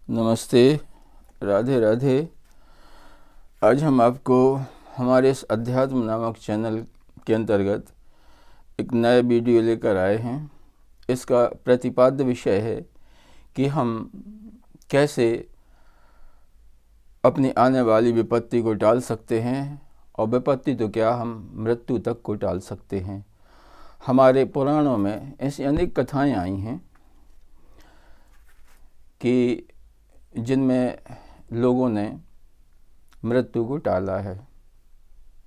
नमस्ते, राधे राधे। आज हम आपको हमारे इस अध्यात्म नामक चैनल के अंतर्गत एक नया वीडियो लेकर आए हैं। इसका प्रतिपाद्य विषय है कि हम कैसे अपनी आने वाली विपत्ति को टाल सकते हैं, और विपत्ति तो क्या, हम मृत्यु तक को टाल सकते हैं। हमारे पुराणों में ऐसी अनेक कथाएं आई हैं कि जिनमें लोगों ने मृत्यु को टाला है।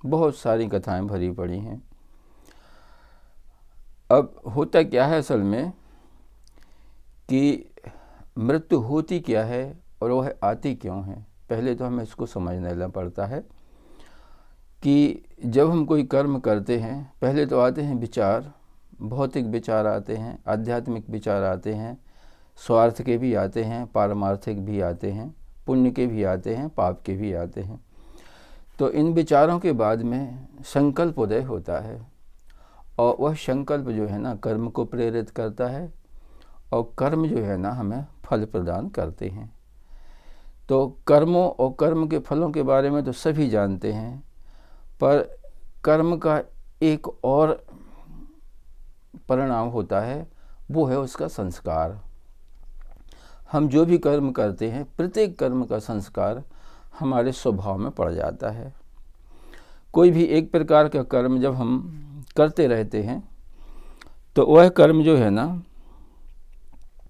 बहुत सारी कथाएं भरी पड़ी हैं। अब होता क्या है असल में कि मृत्यु होती क्या है और वह आती क्यों है। पहले तो हमें इसको समझना पड़ता है कि जब हम कोई कर्म करते हैं, पहले तो आते हैं विचार, भौतिक विचार आते हैं, आध्यात्मिक विचार आते हैं, स्वार्थ के भी आते हैं, पारमार्थिक भी आते हैं, पुण्य के भी आते हैं, पाप के भी आते हैं। तो इन विचारों के बाद में संकल्प उदय होता है, और वह संकल्प जो है ना कर्म को प्रेरित करता है, और कर्म जो है ना हमें फल प्रदान करते हैं। तो कर्मों और कर्म के फलों के बारे में तो सभी जानते हैं, पर कर्म का एक और परिणाम होता है, वो है उसका संस्कार। हम जो भी कर्म करते हैं, प्रत्येक कर्म का संस्कार हमारे स्वभाव में पड़ जाता है। कोई भी एक प्रकार का कर्म जब हम करते रहते हैं, तो वह कर्म जो है ना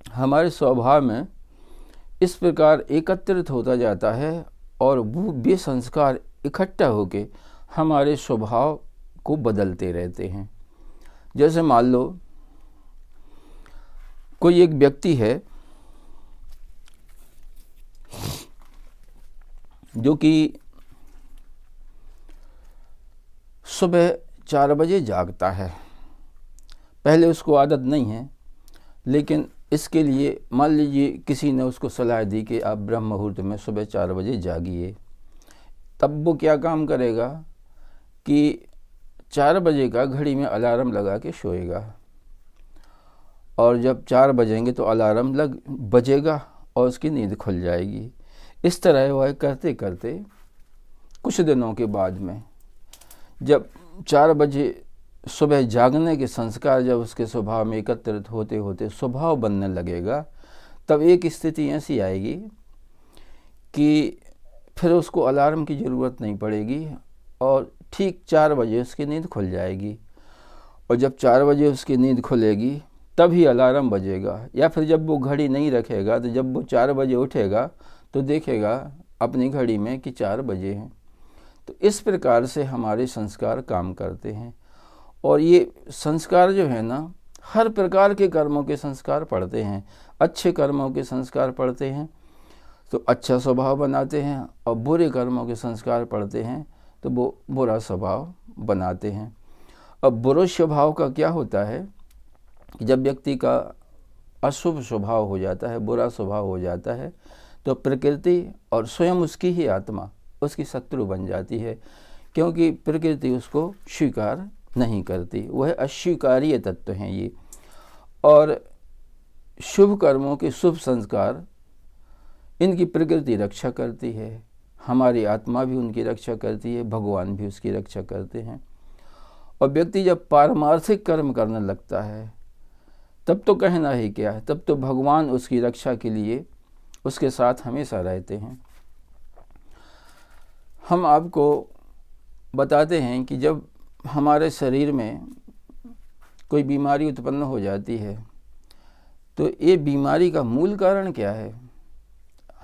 हमारे स्वभाव में इस प्रकार एकत्रित होता जाता है, और वो संस्कार इकट्ठा होकर हमारे स्वभाव को बदलते रहते हैं। जैसे मान लो कोई एक व्यक्ति है जो कि सुबह 4 बजे जागता है। पहले उसको आदत नहीं है, लेकिन इसके लिए मान लीजिए किसी ने उसको सलाह दी कि आप ब्रह्म मुहूर्त में सुबह 4 बजे जागिए। तब वो क्या काम करेगा कि 4 बजे का घड़ी में अलार्म लगा के सोएगा, और जब 4 बजेंगे तो अलार्म बजेगा और उसकी नींद खुल जाएगी। इस तरह वह करते करते कुछ दिनों के बाद में जब 4 बजे सुबह जागने के संस्कार जब उसके स्वभाव में एकत्रित होते होते स्वभाव बनने लगेगा, तब एक स्थिति ऐसी आएगी कि फिर उसको अलार्म की ज़रूरत नहीं पड़ेगी, और ठीक 4 बजे उसकी नींद खुल जाएगी। और जब 4 बजे उसकी नींद खुलेगी तभी अलार्म बजेगा, या फिर जब वो घड़ी नहीं रखेगा तो जब वो 4 बजे उठेगा तो देखेगा अपनी घड़ी में कि 4 बजे हैं। तो इस प्रकार से हमारे संस्कार काम करते हैं, और ये संस्कार जो है ना हर प्रकार के कर्मों के संस्कार पड़ते हैं। अच्छे कर्मों के संस्कार पड़ते हैं तो अच्छा स्वभाव बनाते हैं, और बुरे कर्मों के संस्कार पड़ते हैं तो वो बुरा स्वभाव बनाते हैं। अब बुरे स्वभाव का क्या होता है कि जब व्यक्ति का अशुभ स्वभाव हो जाता है, बुरा स्वभाव हो जाता है, तो प्रकृति और स्वयं उसकी ही आत्मा उसकी शत्रु बन जाती है, क्योंकि प्रकृति उसको स्वीकार नहीं करती। वह अस्वीकार्य तत्व हैं ये। और शुभ कर्मों के शुभ संस्कार इनकी प्रकृति रक्षा करती है, हमारी आत्मा भी उनकी रक्षा करती है, भगवान भी उसकी रक्षा करते हैं। और व्यक्ति जब पारमार्थिक कर्म करने लगता है तब तो कहना ही क्या है, तब तो भगवान उसकी रक्षा के लिए उसके साथ हमेशा रहते हैं। हम आपको बताते हैं कि जब हमारे शरीर में कोई बीमारी उत्पन्न हो जाती है, तो ये बीमारी का मूल कारण क्या है।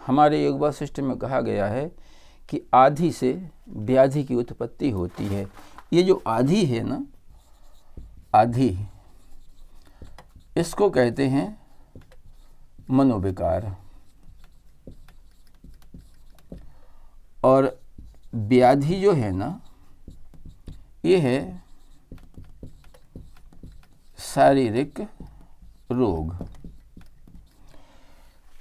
हमारे योग वासिष्ठ में कहा गया है कि आधि से व्याधि की उत्पत्ति होती है। ये जो आधि है ना, आधि, इसको कहते हैं मनोविकार, और व्याधि जो है ना ये है शारीरिक रोग।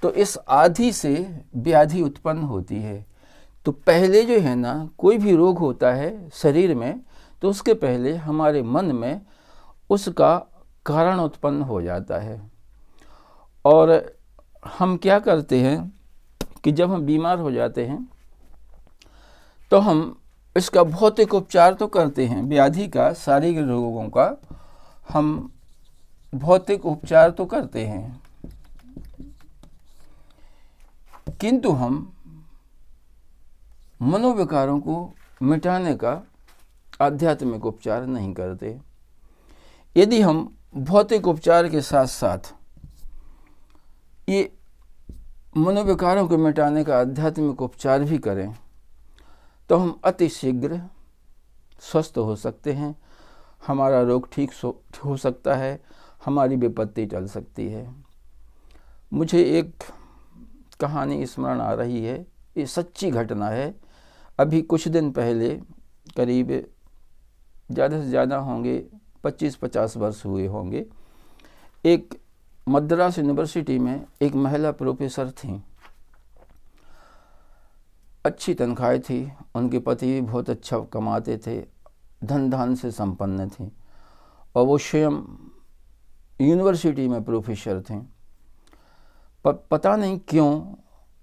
तो इस आधि से व्याधि उत्पन्न होती है। तो पहले जो है ना कोई भी रोग होता है शरीर में, तो उसके पहले हमारे मन में उसका कारण उत्पन्न हो जाता है। और हम क्या करते हैं कि जब हम बीमार हो जाते हैं तो हम इसका भौतिक उपचार तो करते हैं, व्याधि का, शारीरिक रोगों का हम भौतिक उपचार तो करते हैं, किंतु हम मनोविकारों को मिटाने का आध्यात्मिक उपचार नहीं करते। यदि हम भौतिक उपचार के साथ साथ ये मनोविकारों को मिटाने का आध्यात्मिक उपचार भी करें तो हम अति शीघ्र स्वस्थ हो सकते हैं, हमारा रोग ठीक हो सकता है, हमारी विपत्ति टल सकती है। मुझे एक कहानी स्मरण आ रही है, ये सच्ची घटना है। अभी कुछ दिन पहले, करीब ज़्यादा से ज़्यादा होंगे 25-50 वर्ष हुए होंगे, एक मद्रास यूनिवर्सिटी में एक महिला प्रोफेसर थीं। अच्छी तनख्वाह थी, उनके पति भी बहुत अच्छा कमाते थे, धन धान से संपन्न थी और वो स्वयं यूनिवर्सिटी में प्रोफेसर थे। पता नहीं क्यों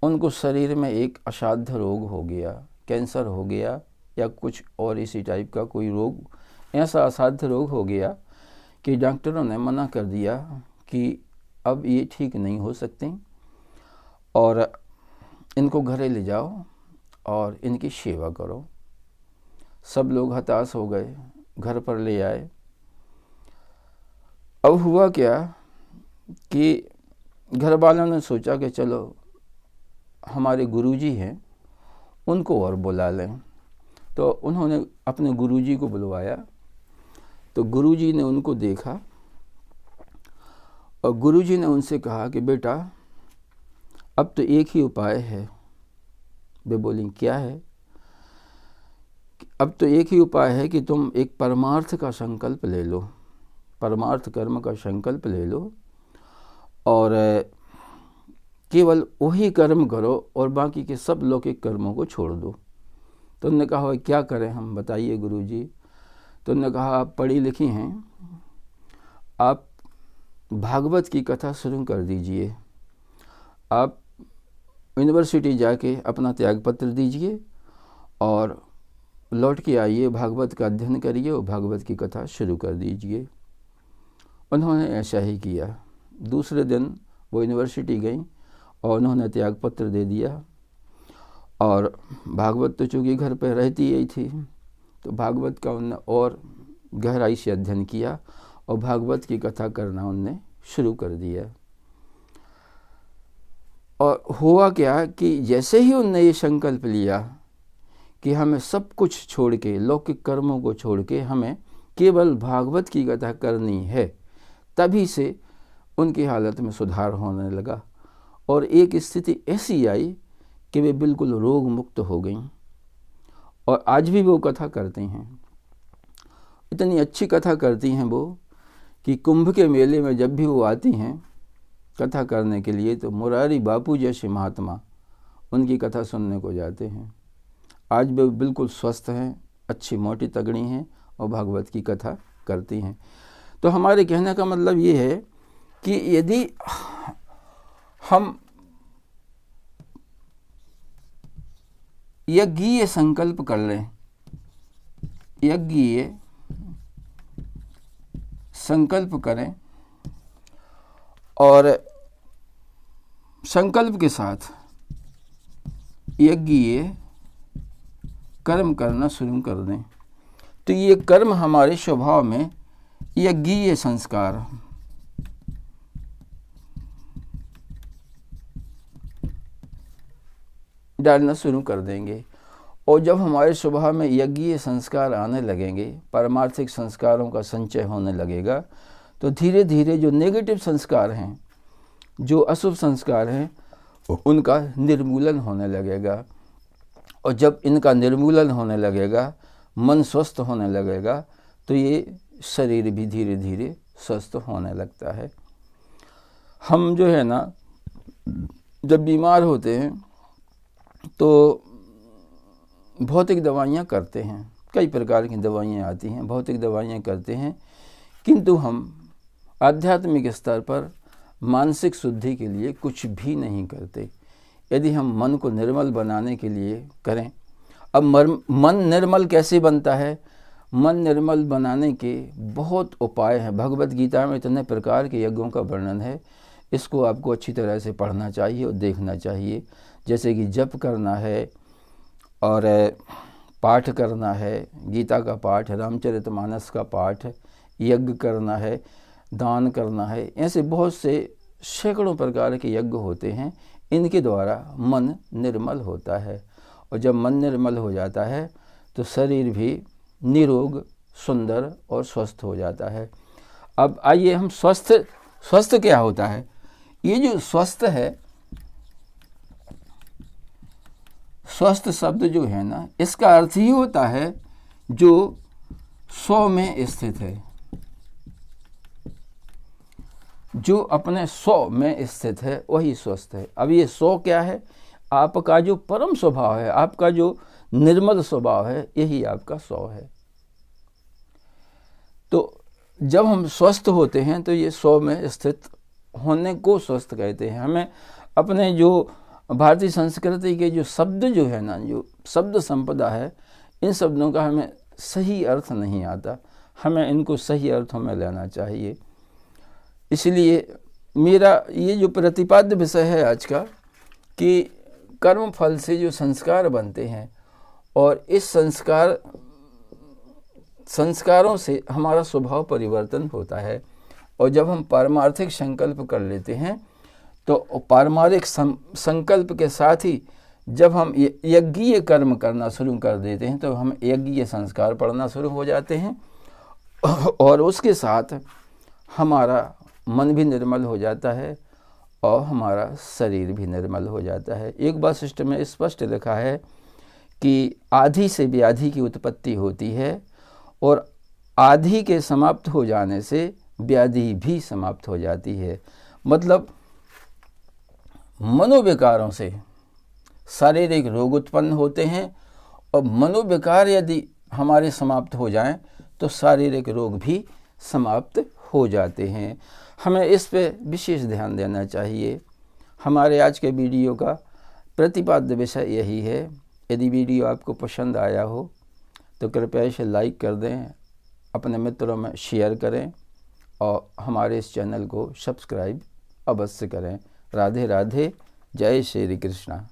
उनको शरीर में एक असाध्य रोग हो गया, कैंसर हो गया या कुछ और इसी टाइप का कोई रोग, ऐसा असाध्य रोग हो गया कि डॉक्टरों ने मना कर दिया कि अब ये ठीक नहीं हो सकते और इनको घरे ले जाओ और इनकी सेवा करो। सब लोग हताश हो गए, घर पर ले आए। अब हुआ क्या कि घर वालों ने सोचा कि चलो हमारे गुरुजी हैं, उनको और बुला लें। तो उन्होंने अपने गुरुजी को बुलवाया। तो गुरुजी ने उनको देखा और गुरुजी ने उनसे कहा कि बेटा अब तो एक ही उपाय है। वे बोली क्या है? अब तो एक ही उपाय है कि तुम एक परमार्थ का संकल्प ले लो, परमार्थ कर्म का संकल्प ले लो और केवल वही कर्म करो और बाकी के सब लौकिक कर्मों को छोड़ दो। तो उन्होंने कहा क्या करें हम, बताइए गुरुजी। तो उन्होंने कहा आप पढ़ी लिखी हैं, आप भागवत की कथा शुरू कर दीजिए, आप यूनिवर्सिटी जाके अपना त्यागपत्र दीजिए और लौट के आइए, भागवत का अध्ययन करिए और भागवत की कथा शुरू कर दीजिए। उन्होंने ऐसा ही किया। दूसरे दिन वो यूनिवर्सिटी गई और उन्होंने त्यागपत्र दे दिया और भागवत तो चूँकि घर पर रहती ही थी तो भागवत का उन्होंने और गहराई से अध्ययन किया और भागवत की कथा करना उनने शुरू कर दिया। और हुआ क्या कि जैसे ही उनने ये संकल्प लिया कि हमें सब कुछ छोड़ के, लौकिक कर्मों को छोड़ के हमें केवल भागवत की कथा करनी है, तभी से उनकी हालत में सुधार होने लगा और एक स्थिति ऐसी आई कि वे बिल्कुल रोग मुक्त हो गईं और आज भी वो कथा करती हैं। इतनी अच्छी कथा करती हैं वो कि कुंभ के मेले में जब भी वो आती हैं कथा करने के लिए तो मुरारी बापू जैसे महात्मा उनकी कथा सुनने को जाते हैं। आज वे बिल्कुल स्वस्थ हैं, अच्छी मोटी तगड़ी हैं और भागवत की कथा करती हैं। तो हमारे कहने का मतलब ये है कि यदि हम यज्ञीय संकल्प कर लें, यज्ञीय संकल्प करें और संकल्प के साथ यज्ञीय कर्म करना शुरू कर दें तो ये कर्म हमारे स्वभाव में यज्ञीय संस्कार डालना शुरू कर देंगे। और जब हमारे स्वभाव में यज्ञीय संस्कार आने लगेंगे, पारमार्थिक संस्कारों का संचय होने लगेगा, तो धीरे धीरे जो नेगेटिव संस्कार हैं, जो अशुभ संस्कार हैं, उनका निर्मूलन होने लगेगा। और जब इनका निर्मूलन होने लगेगा, मन स्वस्थ होने लगेगा, तो ये शरीर भी धीरे धीरे स्वस्थ होने लगता है। हम जो है ना, जब बीमार होते हैं तो भौतिक दवाइयाँ करते हैं, कई प्रकार की दवाइयाँ आती हैं, भौतिक दवाइयाँ करते हैं, किंतु हम आध्यात्मिक स्तर पर मानसिक शुद्धि के लिए कुछ भी नहीं करते। यदि हम मन को निर्मल बनाने के लिए करें। अब मन निर्मल कैसे बनता है? मन निर्मल बनाने के बहुत उपाय हैं। भगवत गीता में इतने प्रकार के यज्ञों का वर्णन है, इसको आपको अच्छी तरह से पढ़ना चाहिए और देखना चाहिए। जैसे कि जप करना है और पाठ करना है, गीता का पाठ, रामचरितमानस का पाठ, यज्ञ करना है, दान करना है, ऐसे बहुत से सैकड़ों प्रकार के यज्ञ होते हैं। इनके द्वारा मन निर्मल होता है, और जब मन निर्मल हो जाता है तो शरीर भी निरोग, सुंदर और स्वस्थ हो जाता है। अब आइए हम स्वस्थ क्या होता है? ये जो स्वस्थ है, स्वस्थ शब्द जो है ना, इसका अर्थ ही होता है जो 100 में स्थित है, जो अपने 100 में स्थित है वही स्वस्थ है। अब ये 100 क्या है? आपका जो परम स्वभाव है, आपका जो निर्मल स्वभाव है, यही आपका 100 है। तो जब हम स्वस्थ होते हैं तो ये 100 में स्थित होने को स्वस्थ कहते हैं। हमें अपने जो भारतीय संस्कृति के जो शब्द जो है ना, जो शब्द संपदा है, इन शब्दों का हमें सही अर्थ नहीं आता, हमें इनको सही अर्थों में लेना चाहिए। इसलिए मेरा ये जो प्रतिपाद्य विषय है आज का, कि कर्म फल से जो संस्कार बनते हैं, और इस संस्कारों से हमारा स्वभाव परिवर्तन होता है। और जब हम पारमार्थिक संकल्प कर लेते हैं तो पारमार्थिक संकल्प के साथ ही जब हम यज्ञीय कर्म करना शुरू कर देते हैं तो हम यज्ञीय संस्कार पढ़ना शुरू हो जाते हैं, और उसके साथ हमारा मन भी निर्मल हो जाता है और हमारा शरीर भी निर्मल हो जाता है। एक वशिष्ठ में स्पष्ट लिखा है कि आधि से व्याधि की उत्पत्ति होती है, और आधि के समाप्त हो जाने से व्याधि भी समाप्त हो जाती है। मतलब मनोविकारों से शारीरिक रोग उत्पन्न होते हैं, और मनोविकार यदि हमारे समाप्त हो जाएं तो शारीरिक रोग भी समाप्त हो जाते हैं। हमें इस पे विशेष ध्यान देना चाहिए। हमारे आज के वीडियो का प्रतिपाद्य विषय यही है। यदि वीडियो आपको पसंद आया हो तो कृपया इसे लाइक कर दें, अपने मित्रों में शेयर करें, और हमारे इस चैनल को सब्सक्राइब अवश्य करें। राधे राधे, जय श्री कृष्णा।